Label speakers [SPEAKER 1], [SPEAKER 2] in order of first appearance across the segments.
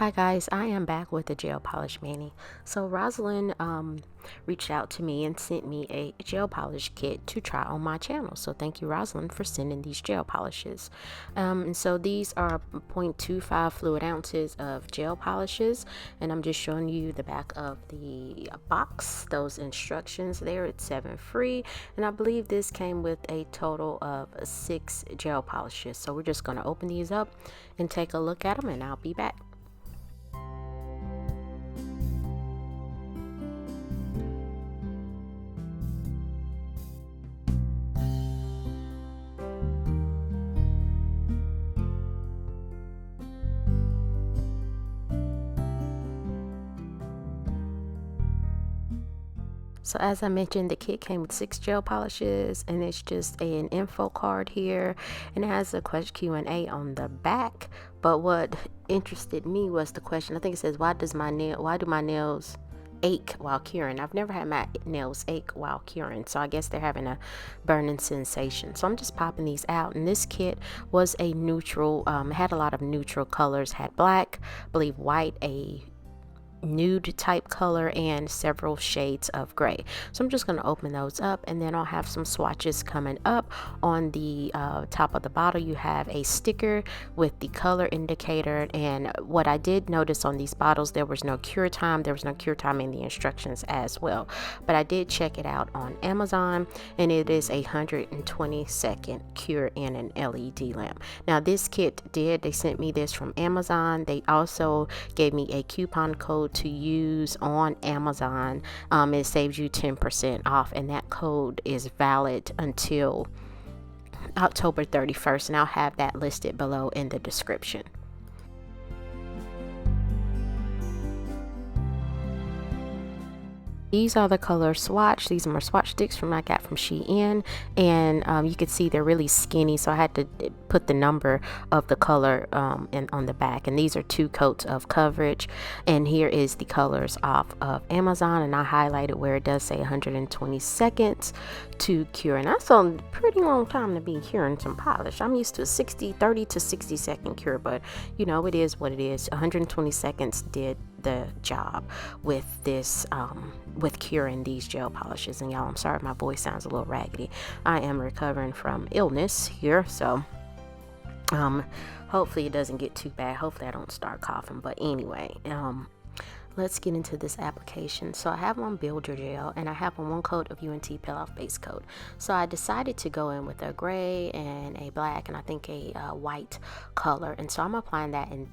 [SPEAKER 1] Hi guys, I am back with the gel polish mani. So Rosalind reached out to me and sent me a gel polish kit to try on my channel. So thank you, Rosalind, for sending these gel polishes. And so these are 0.25 fluid ounces of gel polishes, and I'm just showing you the back of the box, those instructions there. It's 7 free, and I believe this came with a total of 6 gel polishes. So we're just going to open these up and take a look at them, and I'll be back. So as I mentioned, the kit came with 6 gel polishes, and it's just an info card here, and it has a question Q&A on the back. But what interested me was the question. I think it says, why do my nails ache while curing? I've never had my nails ache while curing, so I guess they're having a burning sensation. So I'm just popping these out, and this kit was a neutral, it had a lot of neutral colors, had black, I believe white, a nude type color, and several shades of gray. So I'm just going to open those up, and then I'll have some swatches coming up. On the top of the bottle you have a sticker with the color indicator, and what I did notice on these bottles, there was no cure time in the instructions as well, but I did check it out on Amazon, and it is a 120-second cure in an LED lamp. Now this kit they sent me this from Amazon. They also gave me a coupon code to use on Amazon. It saves you 10% off, and that code is valid until October 31st, and I'll have that listed below in the description. These are the color swatch. These are my swatch sticks I got from Shein, and you can see they're really skinny, so I had to put the number of the color on the back. And these are 2 coats of coverage, and here is the colors off of Amazon, and I highlighted where it does say 120 seconds to cure, and that's a pretty long time to be curing some polish. I'm used to a 30 to 60 second cure, but you know, it is what it is. 120 seconds did the job with this with curing these gel polishes. And y'all, I'm sorry my voice sounds a little raggedy. I am recovering from illness here, so hopefully it doesn't get too bad. Hopefully I don't start coughing. But anyway, let's get into this application. So I have on Build Your Gel, and I have on 1 coat of UNT Peel Off Base Coat. So I decided to go in with a gray and a black, and I think a white color. And so I'm applying that in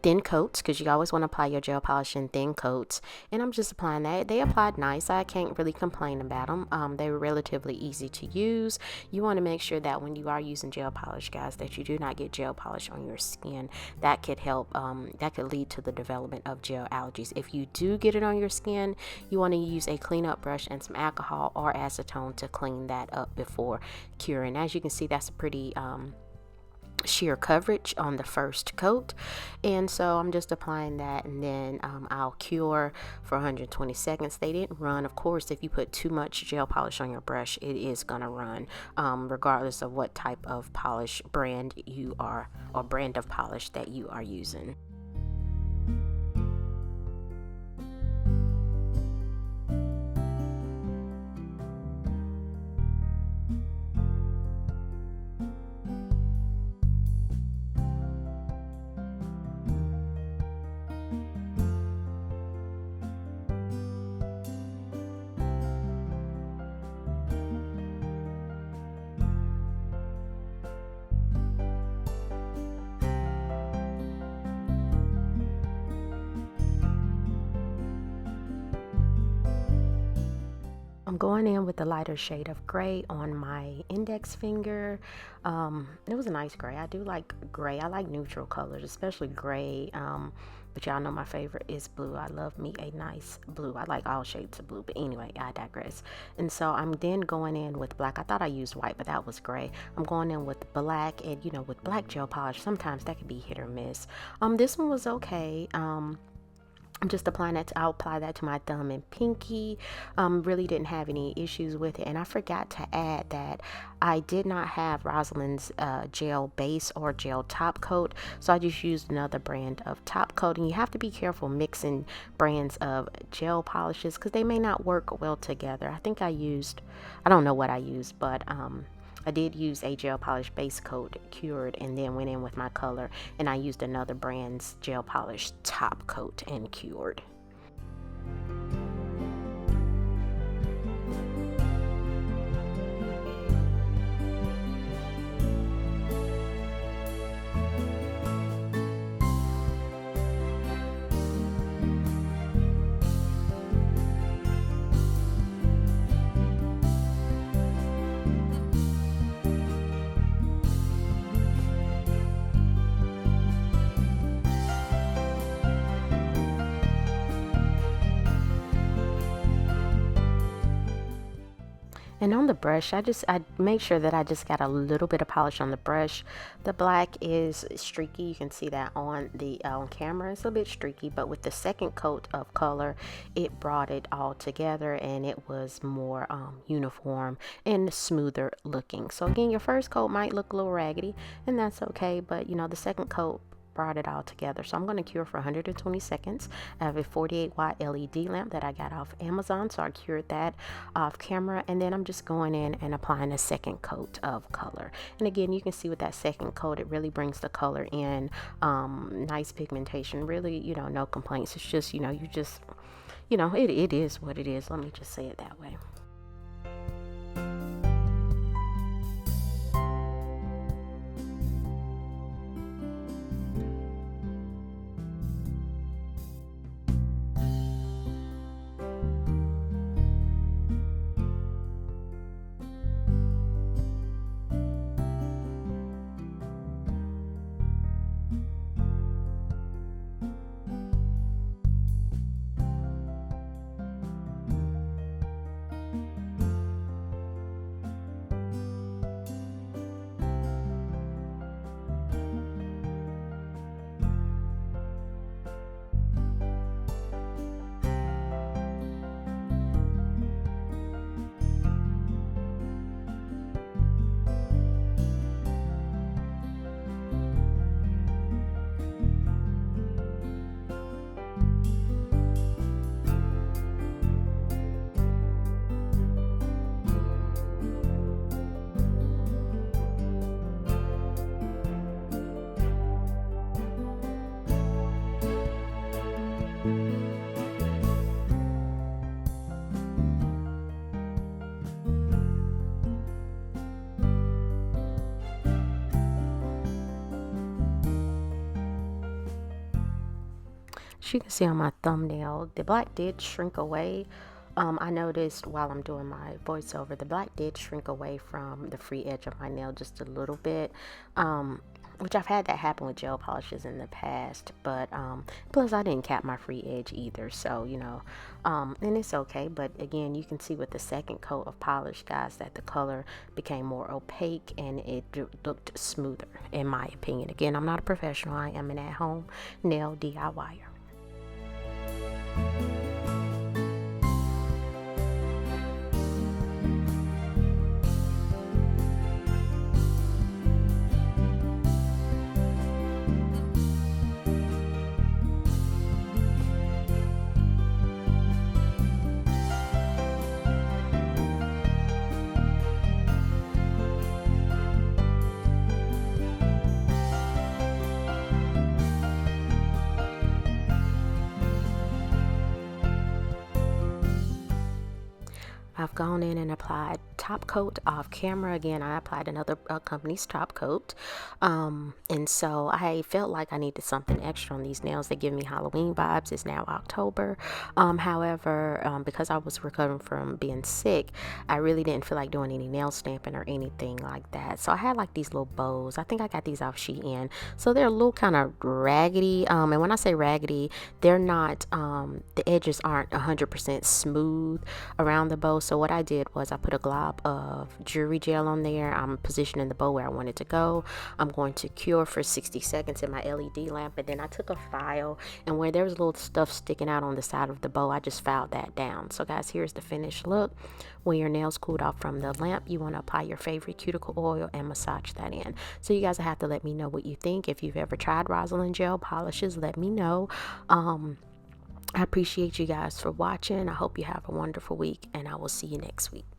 [SPEAKER 1] thin coats, because you always want to apply your gel polish in thin coats, and I'm just applying that. They applied nice. I can't really complain about them. They were relatively easy to use. You want to make sure that when you are using gel polish, guys, that you do not get gel polish on your skin. That could help, that could lead to the development of gel allergies. If you do get it on your skin, you want to use a cleanup brush and some alcohol or acetone to clean that up before curing. As you can see, that's a pretty sheer coverage on the first coat, and so I'm just applying that, and then I'll cure for 120 seconds. They didn't run. Of course, if you put too much gel polish on your brush, it is gonna run, regardless of what type of polish brand you are, or brand of polish that you are using. I'm going in with the lighter shade of gray on my index finger. It was a nice gray. I do like gray. I like neutral colors, especially gray. But y'all know my favorite is blue. I love me a nice blue. I like all shades of blue, but anyway, I digress. And so I'm then going in with black. I thought I used white, but that was gray. I'm going in with black, and you know, with black gel polish, sometimes that can be hit or miss. This one was okay. I'm just applying that I'll apply that to my thumb and pinky. Really didn't have any issues with it. And I forgot to add that I did not have Rosalind's gel base or gel top coat, so I just used another brand of top coat. And you have to be careful mixing brands of gel polishes because they may not work well together. I don't know what I used, but I did use a gel polish base coat, cured, and then went in with my color, and I used another brand's gel polish top coat and cured. And on the brush, I make sure that I just got a little bit of polish on the brush. The black is streaky. You can see that on the on camera. It's a bit streaky, but with the second coat of color, it brought it all together and it was more uniform and smoother looking. So again, your first coat might look a little raggedy, and that's okay. But you know, the second coat brought it all together. So I'm going to cure for 120 seconds. I have a 48 watt LED lamp that I got off Amazon, so I cured that off camera, and then I'm just going in and applying a second coat of color. And again, you can see with that second coat, it really brings the color in. Nice pigmentation, really, you know, no complaints. It's just, you know, it is what it is. Let me just say it that way. As you can see on my thumbnail, the black did shrink away. I noticed while I'm doing my voiceover, the black did shrink away from the free edge of my nail just a little bit, which I've had that happen with gel polishes in the past, but plus I didn't cap my free edge either, so you know, and it's okay. But again, you can see with the second coat of polish, guys, that the color became more opaque and it looked smoother, in my opinion. Again, I'm not a professional. I am an at-home nail DIYer. I've gone in and applied top coat off camera. Again, I applied another company's top coat, and so I felt like I needed something extra on these nails. They give me Halloween vibes. It's now October. However, because I was recovering from being sick, I really didn't feel like doing any nail stamping or anything like that. So I had like these little bows. I think I got these off Shein. So they're a little kind of raggedy. And when I say raggedy, they're not, the edges aren't 100% smooth around the bow. So what I did was I put a glob drop of jewelry gel on there. I'm positioning the bow where I want it to go. I'm going to cure for 60 seconds in my LED lamp, and then I took a file, and where there was little stuff sticking out on the side of the bow, I just filed that down. So guys, here's the finished look. When your nails cooled off from the lamp, you want to apply your favorite cuticle oil and massage that in. So you guys have to let me know what you think. If you've ever tried Rosalind gel polishes, let me know. I appreciate you guys for watching. I hope you have a wonderful week, and I will see you next week.